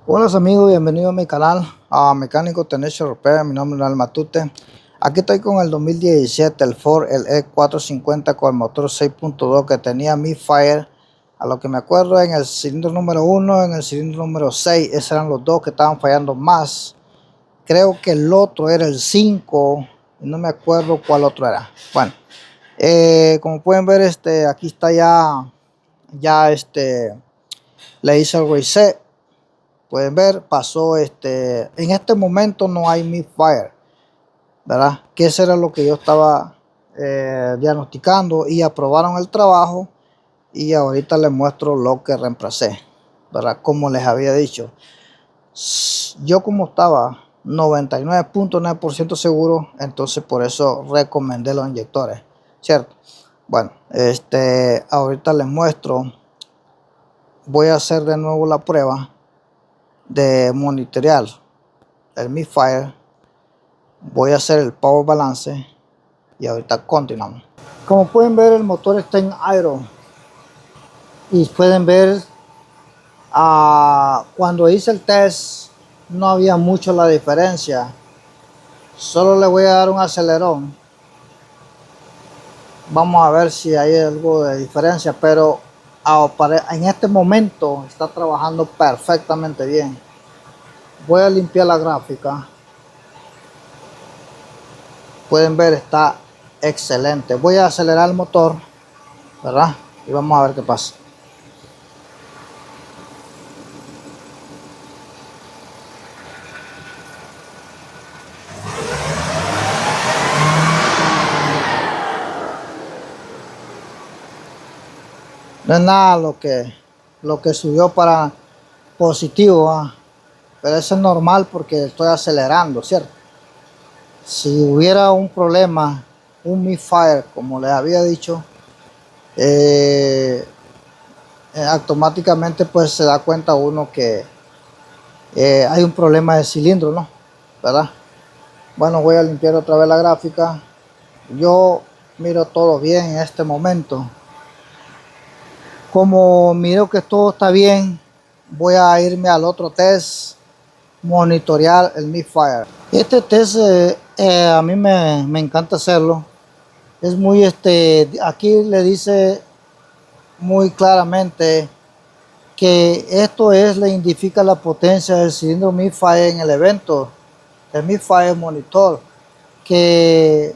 Hola amigos, bienvenidos a mi canal, a Mecánico Tenecio Repair. Mi nombre es Noel Matute. Aquí estoy con el 2017, el Ford el E450 con el motor 6.2 que tenía misfire. A lo que me acuerdo, en el cilindro número 1, en el cilindro número 6, esos eran los dos que estaban fallando más. Creo que el otro era el 5, y no me acuerdo cuál otro era. Bueno, como pueden ver, aquí está ya le hice el reset. Pueden ver, pasó en este momento no hay misfire, ¿verdad? Que eso era lo que yo estaba diagnosticando, y aprobaron el trabajo, y ahorita les muestro lo que reemplacé, ¿verdad? Como les había dicho, yo como estaba 99.9% seguro, entonces por eso recomendé los inyectores, ¿cierto? Bueno, ahorita les muestro. Voy a hacer de nuevo la prueba de monitorear el misfire. Voy a hacer el power balance y ahorita continuamos. Como pueden ver, el motor está en idle, y pueden ver cuando hice el test no había mucho la diferencia. Solo le voy a dar un acelerón. Vamos a ver si hay algo de diferencia, pero en este momento está trabajando perfectamente bien. Voy a limpiar la gráfica. Pueden ver, está excelente. Voy a acelerar el motor, ¿verdad? Y vamos a ver qué pasa. No es nada lo que subió para positivo, pero eso es normal porque estoy acelerando, ¿cierto? Si hubiera un problema, un misfire, como les había dicho, automáticamente pues se da cuenta uno que hay un problema de cilindro, ¿no? ¿Verdad? Bueno, voy a limpiar otra vez la gráfica. Yo miro todo bien en este momento. Como miro que todo está bien, voy a irme al otro test, monitorear el misfire. Este test a mí me encanta hacerlo. Es muy aquí le dice muy claramente que esto le indica la potencia del cilindro misfire en el evento, el misfire monitor, que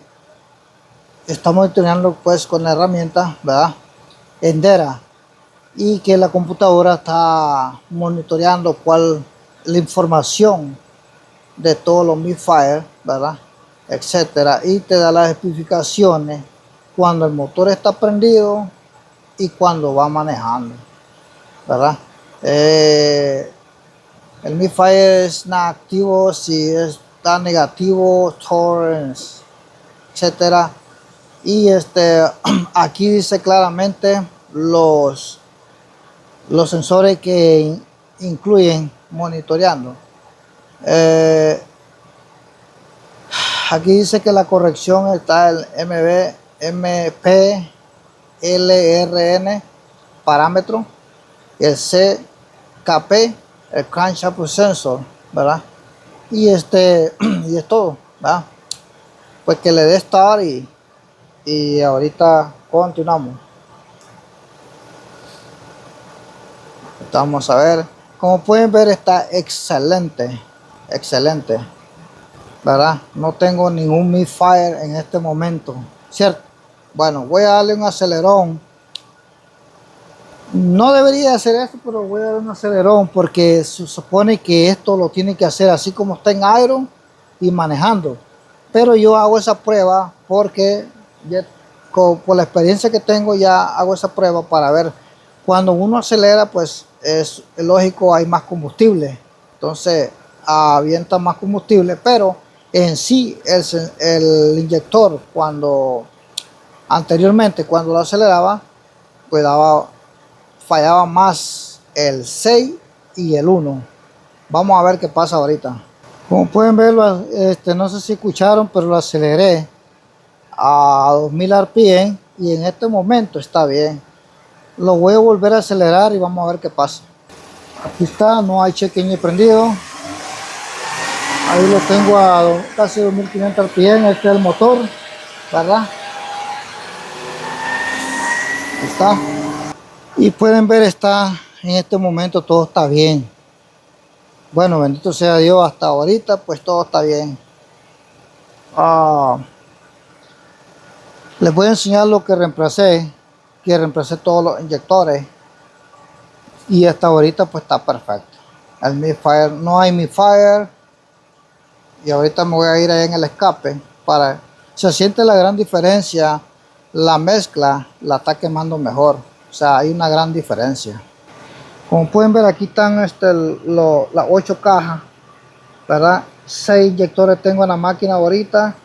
está monitoreando pues con la herramienta, ¿verdad? Endera, y que la computadora está monitoreando la información de todos los misfire, ¿verdad? Etcétera, y te da las especificaciones cuando el motor está prendido y cuando va manejando, ¿verdad? El misfire es activo si está negativo, tolerance, etcétera. Y aquí dice claramente los sensores que incluyen monitoreando. Aquí dice que la corrección está el MPLRN parámetro, el CKP, el crankshaft sensor, ¿verdad? Y y es todo, ¿verdad? Pues que le dé start y ahorita continuamos. Vamos a ver. Como pueden ver, está excelente, excelente, ¿verdad? No tengo ningún misfire en este momento, ¿cierto? Bueno, voy a darle un acelerón. No debería hacer esto, pero voy a darle un acelerón porque se supone que esto lo tiene que hacer así como está en iron y manejando. Pero yo hago esa prueba porque por la experiencia que tengo ya hago esa prueba para ver. Cuando uno acelera, pues es lógico, hay más combustible, entonces avienta más combustible, pero en sí el inyector anteriormente cuando lo aceleraba, pues fallaba más el 6 y el 1. Vamos a ver qué pasa ahorita. Como pueden ver, no sé si escucharon, pero lo aceleré a 2000 RPM y en este momento está bien. Lo voy a volver a acelerar y vamos a ver qué pasa. Aquí está, no hay check-in prendido. Ahí lo tengo a casi 2500 RPM. Este es el motor, ¿verdad? Ahí está. Y pueden ver, está en este momento todo está bien. Bueno, bendito sea Dios, hasta ahorita pues todo está bien. Les voy a enseñar lo que reemplacé todos los inyectores y hasta ahorita pues está perfecto. El misfire, no hay misfire, y ahorita me voy a ir ahí en el escape para, se siente la gran diferencia, la mezcla la está quemando mejor, o sea, hay una gran diferencia. Como pueden ver, aquí están las 8 cajas, ¿verdad? 6 inyectores tengo en la máquina ahorita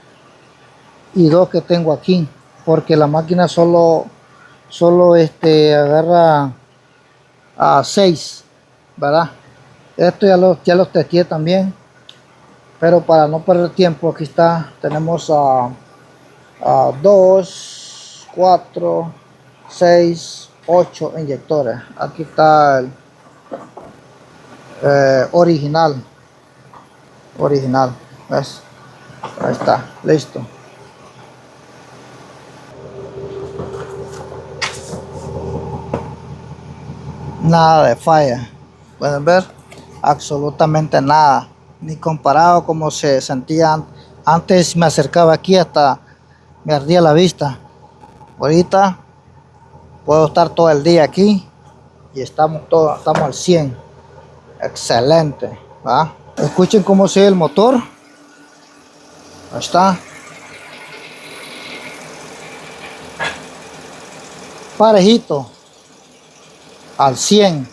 y 2 que tengo aquí, porque la máquina solo agarra a 6, ¿verdad? Esto ya los testé también, pero para no perder tiempo, aquí está, tenemos a 2, 4, 6, 8 inyectores. Aquí está el original, ¿ves? Ahí está, listo. Nada de falla, pueden ver, absolutamente nada, ni comparado como se sentía antes. Me acercaba aquí hasta me ardía la vista. Ahorita puedo estar todo el día aquí y estamos al 100. Excelente, ¿va? Escuchen cómo se ve el motor. Ahí está, parejito, al 100.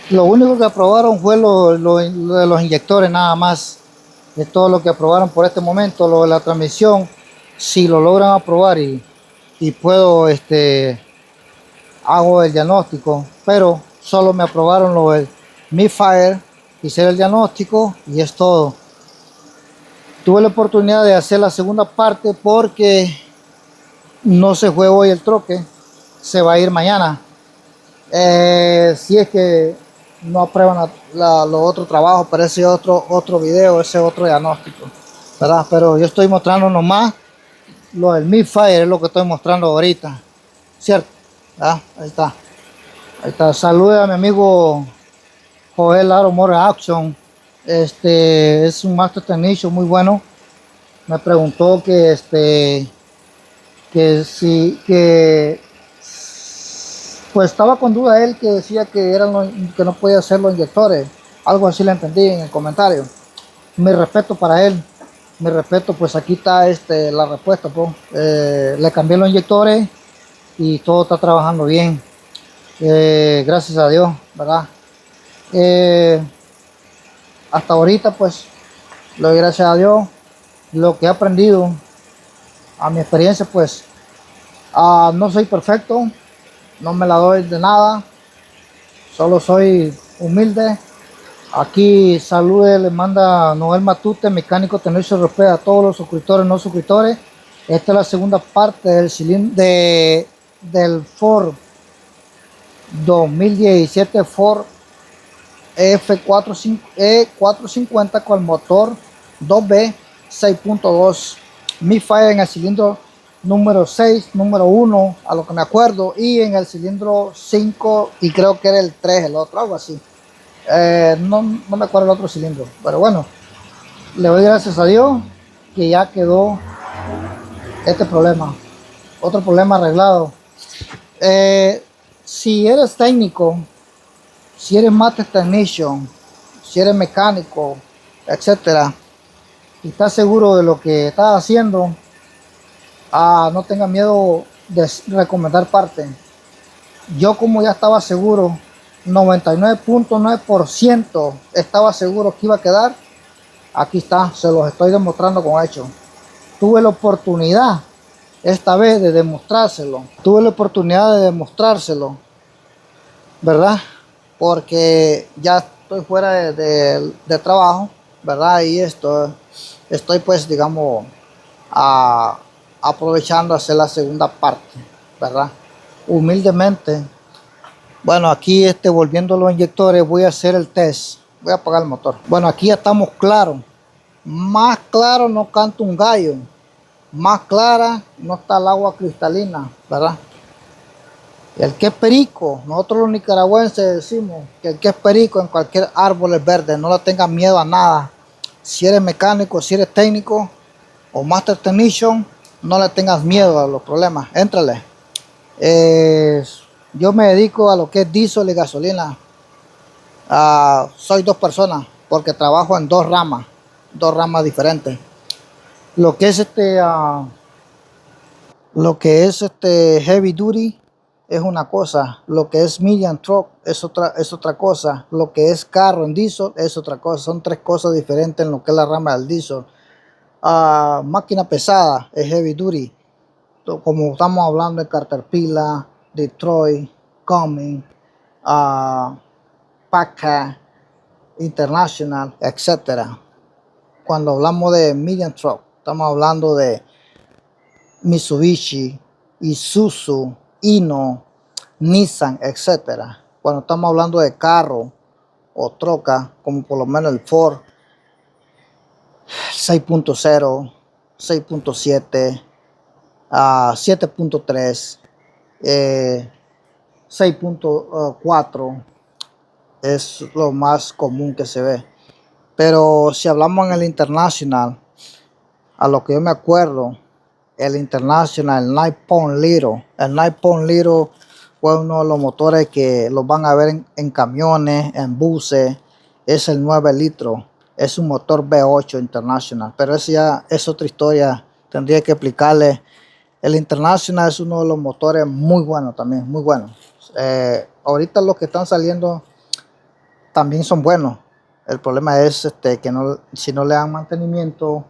Lo único que aprobaron fue lo de los inyectores, nada más. De todo lo que aprobaron por este momento. Lo de la transmisión, si lo logran aprobar y puedo, hago el diagnóstico, pero solo me aprobaron lo del misfire, hice el diagnóstico y es todo. Tuve la oportunidad de hacer la segunda parte porque no se fue hoy el troque, se va a ir mañana. Si es que no aprueban los otros trabajos, pero ese otro video, ese otro diagnóstico, ¿verdad? Pero yo estoy mostrando nomás lo del misfire, es lo que estoy mostrando ahorita, ¿cierto? ¿Ah? Ahí está. Ahí está. Saluda a mi amigo Joel Aro More Action. Es un Master Technician muy bueno. Me preguntó que si, pues estaba con duda él, que decía que que no podía hacer los inyectores. Algo así le entendí en el comentario. Mi respeto para él. Mi respeto, pues aquí está la respuesta, pues. Le cambié los inyectores y todo está trabajando bien. Gracias a Dios, ¿verdad? Hasta ahorita pues le doy gracias a Dios. Lo que he aprendido a mi experiencia, pues no soy perfecto, no me la doy de nada, solo soy humilde. Aquí salude, le manda Noel Matute, mecánico Technician Europea, a todos los suscriptores, no suscriptores. Esta es la segunda parte del cilindro del Ford 2017 Ford E450 con el motor 2B 6.2 misfire en el cilindro número 6, número 1, a lo que me acuerdo, y en el cilindro 5, y creo que era el 3, el otro, algo así. No me acuerdo el otro cilindro, pero bueno, le doy gracias a Dios que ya quedó este problema, otro problema arreglado. Si eres técnico, si eres Master Technician, si eres mecánico, etcétera, y estás seguro de lo que estás haciendo, no tenga miedo de recomendar parte. Yo, como ya estaba seguro, 99.9% estaba seguro que iba a quedar, aquí está, se los estoy demostrando con hechos. Tuve la oportunidad esta vez de demostrárselo, ¿verdad? Porque ya estoy fuera de trabajo, ¿verdad? Y estoy pues, digamos, aprovechando hacer la segunda parte, ¿verdad? Humildemente Bueno, aquí volviendo a los inyectores, voy a hacer el test. Voy a apagar el motor. Bueno, aquí ya estamos claros. Más claro no canta un gallo. Más clara no está el agua cristalina, ¿verdad? El que es perico, nosotros los nicaragüenses decimos que el que es perico en cualquier árbol es verde, no le tengas miedo a nada. Si eres mecánico, si eres técnico o master technician, no le tengas miedo a los problemas, éntrale. Yo me dedico a lo que es diésel y gasolina. Soy dos personas porque trabajo en dos ramas diferentes. Lo que es heavy duty es una cosa, lo que es medium truck es otra cosa, lo que es carro en diesel es otra cosa. Son tres cosas diferentes en lo que es la rama del diesel. Máquina pesada es heavy duty, como estamos hablando de Caterpillar, Detroit, Cummins, Packard, International, etcétera. Cuando hablamos de medium truck, estamos hablando de Mitsubishi, Isuzu, Hino, Nissan, etcétera. Cuando estamos hablando de carro o troca, como por lo menos el Ford 6.0, 6.7, 7.3, 6.4 es lo más común que se ve. Pero si hablamos en el International, a lo que yo me acuerdo, el International, el Nippon Little. El Nippon Little fue uno de los motores que los van a ver en camiones, en buses. Es el 9 litros. Es un motor V8 International. Pero esa ya es otra historia. Tendría que explicarle. El International es uno de los motores muy buenos también, muy buenos. Ahorita los que están saliendo también son buenos. El problema es que no, si no le dan mantenimiento,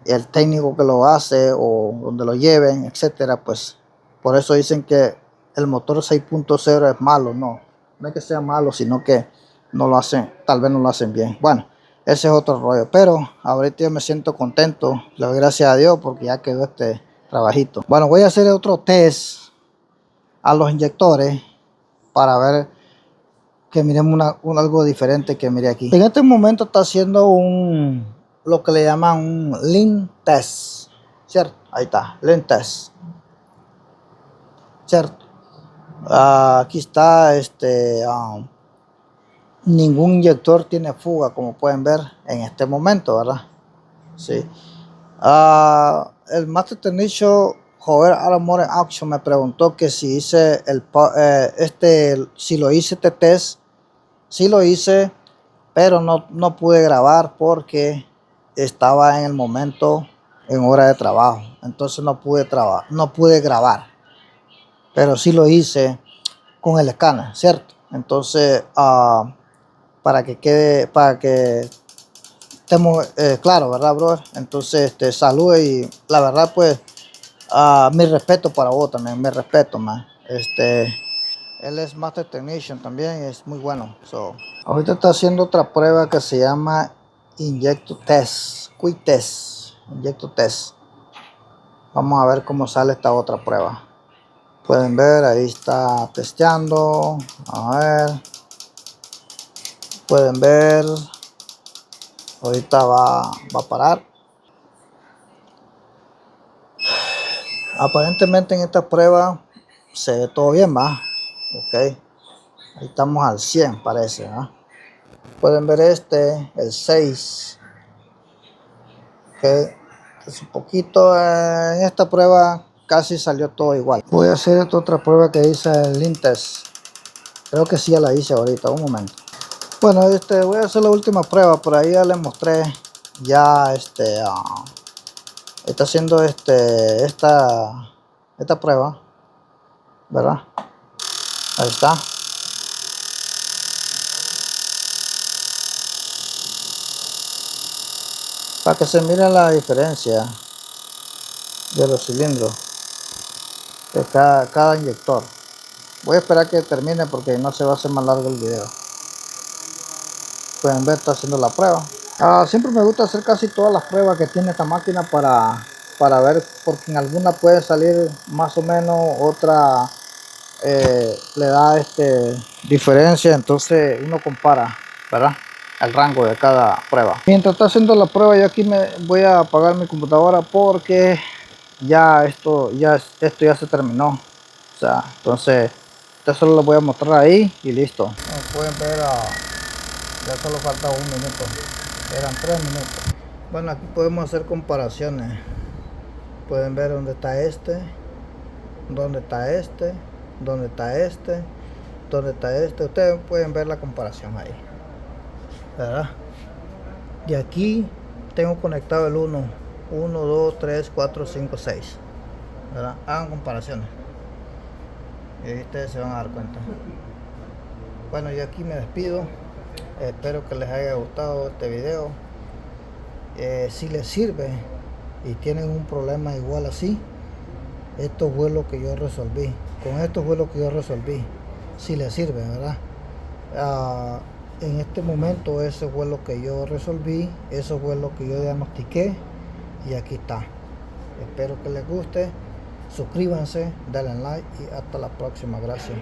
el técnico que lo hace o donde lo lleven, etcétera, pues por eso dicen que el motor 6.0 es malo. No es que sea malo, sino que no lo hacen, tal vez no lo hacen bien. Bueno, ese es otro rollo, pero ahorita yo me siento contento, le doy gracias a Dios porque ya quedó este trabajito. Bueno, voy a hacer otro test a los inyectores para ver que miremos algo diferente que mire aquí. En este momento está haciendo lo que le llaman un lean test, ¿cierto? Ahí está, lean test, ¿cierto? Aquí está, ningún inyector tiene fuga, como pueden ver en este momento, ¿verdad? Sí. El Master Technician Jover Alamore Action me preguntó que si hice si lo hice este test. Sí lo hice, pero no pude grabar porque estaba en el momento en hora de trabajo. Entonces no pude grabar. Pero sí lo hice con el escáner, ¿cierto? Entonces, para que estemos claros, ¿verdad, brother? Entonces, salud y la verdad, pues, mi respeto para vos también, mi respeto, man. Él es Master Technician también, es muy bueno. Ahorita está haciendo otra prueba que se llama Injecto Test, Quick Test, Injecto Test. Vamos a ver cómo sale esta otra prueba. Pueden ver, ahí está testeando. A ver. Pueden ver. Ahorita va a parar. Aparentemente en esta prueba se ve todo bien, ¿va? Ok. Ahí estamos al 100 parece, ¿va? Pueden ver el 6. Ok. Es un poquito, en esta prueba casi salió todo igual. Voy a hacer esta otra prueba que hice el Lean Test. Creo que sí ya la hice ahorita, un momento. Bueno, voy a hacer la última prueba. Por ahí ya les mostré. Ya está haciendo esta prueba, ¿verdad? Ahí está. Para que se mire la diferencia de los cilindros de cada inyector. Voy a esperar que termine porque no se va a hacer más largo el video. Pueden ver, está haciendo la prueba. Siempre me gusta hacer casi todas las pruebas que tiene esta máquina para ver, porque en alguna puede salir más o menos otra le da diferencia, entonces uno compara, ¿verdad? El rango de cada prueba. Mientras está haciendo la prueba, yo aquí me voy a apagar mi computadora porque ya esto ya se terminó. O sea, entonces esto solo lo voy a mostrar ahí y listo. Como pueden ver, ya solo falta un minuto, eran 3 minutos. Bueno, aquí podemos hacer comparaciones. Pueden ver dónde está dónde está dónde está dónde está ustedes pueden ver la comparación ahí, ¿verdad? Y aquí tengo conectado el 1 2 3 4 5 6, ¿verdad? Hagan comparaciones y ahí ustedes se van a dar cuenta. Bueno, yo aquí me despido. Espero que les haya gustado este video. Si les sirve y tienen un problema igual así, esto fue lo que yo resolví. Con esto fue lo que yo resolví. Si les sirve, ¿verdad? En este momento eso fue lo que yo resolví, eso fue lo que yo diagnostiqué y aquí está. Espero que les guste. Suscríbanse, denle like y hasta la próxima. Gracias.